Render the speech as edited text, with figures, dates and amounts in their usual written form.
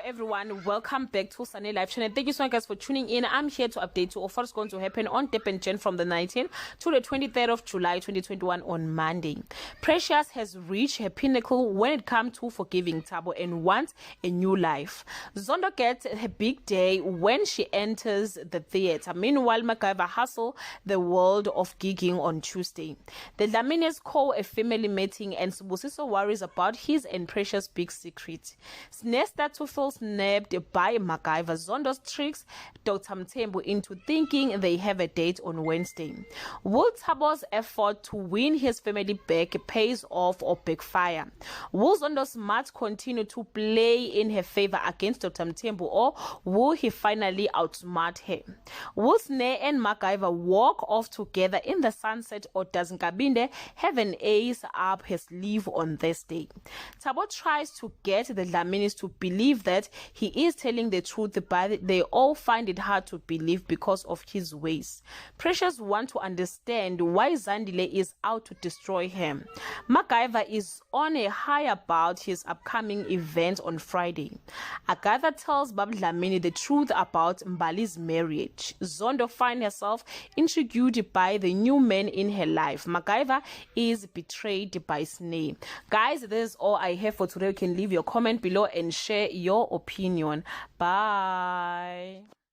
everyone, welcome back to Sunny Live Channel. Thank you so much guys for tuning in. I'm here to update you of what's going to happen on Durban Gen from the 19th to the 23rd of July 2021 on Monday. Precious has reached her pinnacle when it comes to forgiving Thabo and wants a new life. Zondo gets her big day when she enters the theater. Meanwhile, MacGyver hustle the world of gigging on Tuesday. The Dlamini's call a family meeting and Sibusiso worries about his and Precious' big secret. Nesta to feel snapped by MacGyver. Zondo's tricks Dr. Mthembu into thinking they have a date on Wednesday. Will Thabo's effort to win his family back pays off or backfire? Will Zondo's match continue to play in her favor against Dr. Mthembu, or will he finally outsmart her? Will Snare and MacGyver walk off together in the sunset, or does Nkabinde have an ace up his sleeve on this day? Thabo tries to get the Dlaminis to believe that he is telling the truth, but they all find it hard to believe because of his ways. Precious want to understand why Zandile is out to destroy him. MacGyver is on a high about his upcoming event on Friday. Agatha tells Bab Dlamini the truth about Mbali's marriage. Zondo finds herself intrigued by the new man in her life. MacGyver is betrayed by Snare. Guys, this is all I have for today. You can leave your comment below and share your opinion. Bye.